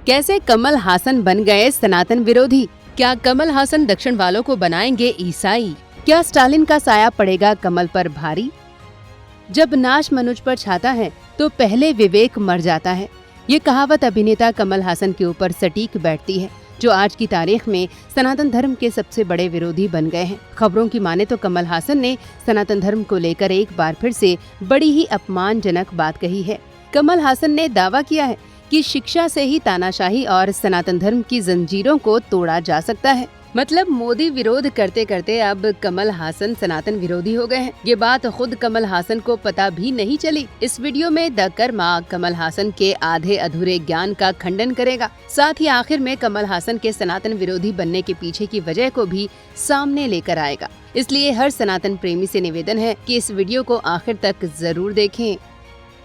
कैसे कमल हासन बन गए सनातन विरोधी? क्या कमल हासन दक्षिण वालों को बनाएंगे ईसाई? क्या स्टालिन का साया पड़ेगा कमल पर भारी? जब नाश मनुज पर छाता है तो पहले विवेक मर जाता है। ये कहावत अभिनेता कमल हासन के ऊपर सटीक बैठती है, जो आज की तारीख में सनातन धर्म के सबसे बड़े विरोधी बन गए हैं। खबरों की माने तो कमल हासन ने सनातन धर्म को लेकर एक बार फिर से बड़ी ही अपमानजनक बात कही है। कमल हासन ने दावा किया है कि शिक्षा से ही तानाशाही और सनातन धर्म की जंजीरों को तोड़ा जा सकता है। मतलब मोदी विरोध करते करते अब कमल हासन सनातन विरोधी हो गए हैं। ये बात खुद कमल हासन को पता भी नहीं चली। इस वीडियो में द कर्मा कमल हासन के आधे अधूरे ज्ञान का खंडन करेगा। साथ ही आखिर में कमल हासन के सनातन विरोधी बनने के पीछे की वजह को भी सामने लेकर आएगा। इसलिए हर सनातन प्रेमी से निवेदन है कि इस वीडियो को आखिर तक जरूर देखें।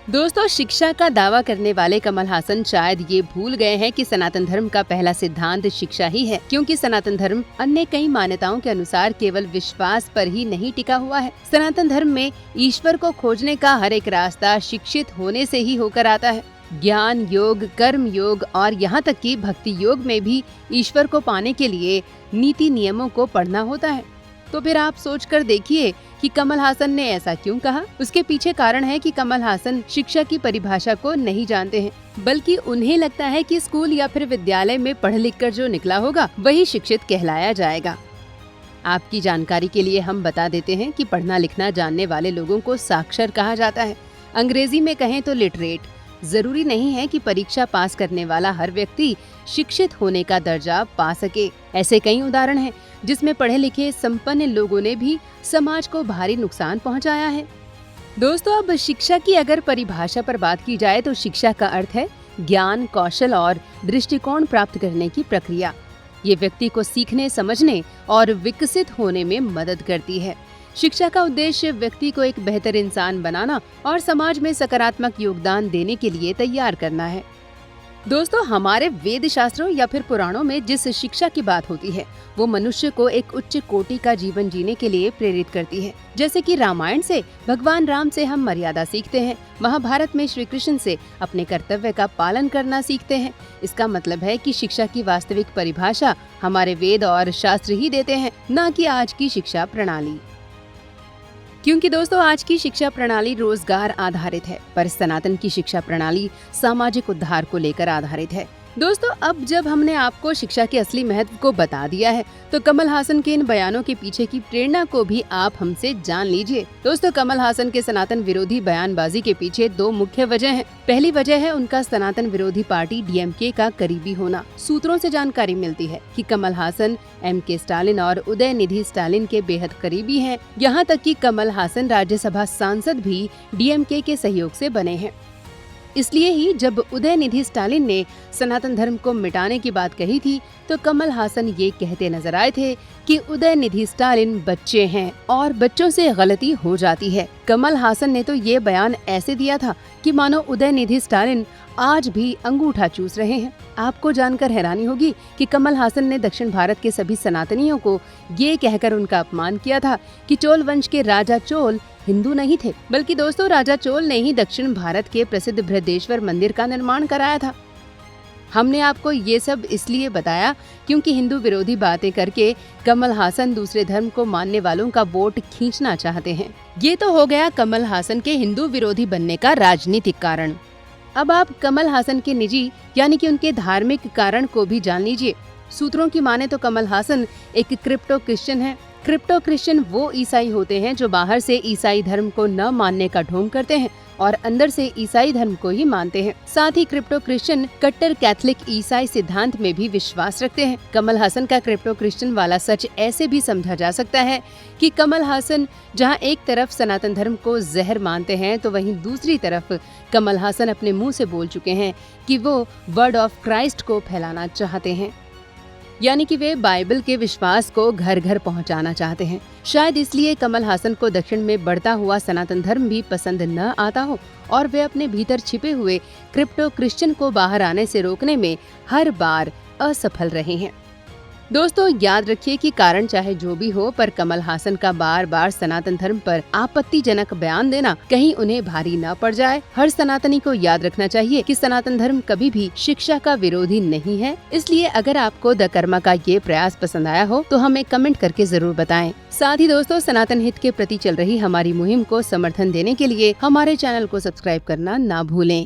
दोस्तों, शिक्षा का दावा करने वाले कमल हासन शायद ये भूल गए हैं कि सनातन धर्म का पहला सिद्धांत शिक्षा ही है, क्योंकि सनातन धर्म अन्य कई मान्यताओं के अनुसार केवल विश्वास पर ही नहीं टिका हुआ है। सनातन धर्म में ईश्वर को खोजने का हर एक रास्ता शिक्षित होने से ही होकर आता है। ज्ञान योग, कर्म योग और यहाँ तक कि भक्ति योग में भी ईश्वर को पाने के लिए नीति नियमों को पढ़ना होता है। तो फिर आप सोच कर देखिए कि कमल हासन ने ऐसा क्यों कहा। उसके पीछे कारण है कि कमल हासन शिक्षा की परिभाषा को नहीं जानते हैं, बल्कि उन्हें लगता है कि स्कूल या फिर विद्यालय में पढ़ लिख कर जो निकला होगा वही शिक्षित कहलाया जाएगा। आपकी जानकारी के लिए हम बता देते हैं कि पढ़ना लिखना जानने वाले लोगों को साक्षर कहा जाता है। अंग्रेजी में कहें तो लिटरेट। जरूरी नहीं है कि परीक्षा पास करने वाला हर व्यक्ति शिक्षित होने का दर्जा पा सके। ऐसे कई उदाहरण हैं जिसमें पढ़े लिखे संपन्न लोगों ने भी समाज को भारी नुकसान पहुंचाया है। दोस्तों, अब शिक्षा की अगर परिभाषा पर बात की जाए तो शिक्षा का अर्थ है ज्ञान, कौशल और दृष्टिकोण प्राप्त करने की प्रक्रिया। ये व्यक्ति को सीखने, समझने और विकसित होने में मदद करती है। शिक्षा का उद्देश्य व्यक्ति को एक बेहतर इंसान बनाना और समाज में सकारात्मक योगदान देने के लिए तैयार करना है। दोस्तों, हमारे वेद शास्त्रों या फिर पुराणों में जिस शिक्षा की बात होती है वो मनुष्य को एक उच्च कोटि का जीवन जीने के लिए प्रेरित करती है। जैसे कि रामायण से भगवान राम से हम मर्यादा सीखते हैं, महाभारत में श्री कृष्ण से अपने कर्तव्य का पालन करना सीखते हैं। इसका मतलब है कि शिक्षा की वास्तविक परिभाषा हमारे वेद और शास्त्र ही देते हैं, न कि आज की शिक्षा प्रणाली। क्योंकि दोस्तों, आज की शिक्षा प्रणाली रोजगार आधारित है, पर सनातन की शिक्षा प्रणाली सामाजिक उद्धार को लेकर आधारित है। दोस्तों, अब जब हमने आपको शिक्षा के असली महत्व को बता दिया है तो कमल हासन के इन बयानों के पीछे की प्रेरणा को भी आप हमसे जान लीजिए। दोस्तों, कमल हासन के सनातन विरोधी बयानबाजी के पीछे दो मुख्य वजह हैं। पहली वजह है उनका सनातन विरोधी पार्टी डीएमके का करीबी होना। सूत्रों से जानकारी मिलती है कि कमल हासन एमके स्टालिन और उदयनिधि स्टालिन के बेहद करीबी हैं। यहाँ तक कि कमल हासन राज्यसभा सांसद भी डीएमके के सहयोग से बने हैं। इसलिए ही जब उदयनिधि स्टालिन ने सनातन धर्म को मिटाने की बात कही थी तो कमल हासन ये कहते नजर आए थे कि उदयनिधि स्टालिन बच्चे हैं और बच्चों से गलती हो जाती है। कमल हासन ने तो ये बयान ऐसे दिया था कि मानो उदयनिधि स्टालिन आज भी अंगूठा चूस रहे हैं। आपको जानकर हैरानी होगी कि कमल हासन ने दक्षिण भारत के सभी सनातनियों को ये कहकर उनका अपमान किया था कि चोल वंश के राजा चोल हिंदू नहीं थे, बल्कि दोस्तों राजा चोल ने ही दक्षिण भारत के प्रसिद्ध बृहदेश्वर मंदिर का निर्माण कराया था। हमने आपको ये सब इसलिए बताया क्योंकि हिंदू विरोधी बातें करके कमल हासन दूसरे धर्म को मानने वालों का वोट खींचना चाहते हैं। ये तो हो गया कमल हासन के हिंदू विरोधी बनने का राजनीतिक कारण। अब आप कमल हासन के निजी यानी कि उनके धार्मिक कारण को भी जान लीजिए। सूत्रों की माने तो कमल हासन एक क्रिप्टो क्रिश्चियन है। क्रिप्टो क्रिश्चियन वो ईसाई होते हैं जो बाहर से ईसाई धर्म को न मानने का ढोंग करते हैं और अंदर से ईसाई धर्म को ही मानते हैं। साथ ही क्रिप्टो क्रिश्चियन कट्टर कैथोलिक ईसाई सिद्धांत में भी विश्वास रखते हैं। कमल हासन का क्रिप्टो क्रिश्चियन वाला सच ऐसे भी समझा जा सकता है कि कमल हासन जहां एक तरफ सनातन धर्म को जहर मानते हैं तो वहीं दूसरी तरफ कमल हासन अपने मुंह से बोल चुके हैं कि वो वर्ड ऑफ क्राइस्ट को फैलाना चाहते हैं, यानी कि वे बाइबल के विश्वास को घर घर पहुंचाना चाहते हैं। शायद इसलिए कमल हासन को दक्षिण में बढ़ता हुआ सनातन धर्म भी पसंद न आता हो और वे अपने भीतर छिपे हुए क्रिप्टो क्रिश्चियन को बाहर आने से रोकने में हर बार असफल रहे हैं। दोस्तों याद रखिए कि कारण चाहे जो भी हो, पर कमल हासन का बार बार सनातन धर्म पर आपत्तिजनक बयान देना कहीं उन्हें भारी न पड़ जाए। हर सनातनी को याद रखना चाहिए कि सनातन धर्म कभी भी शिक्षा का विरोधी नहीं है। इसलिए अगर आपको द कर्मा का ये प्रयास पसंद आया हो तो हमें कमेंट करके जरूर बताएं। साथ ही दोस्तों, सनातन हित के प्रति चल रही हमारी मुहिम को समर्थन देने के लिए हमारे चैनल को सब्सक्राइब करना ना भूलें।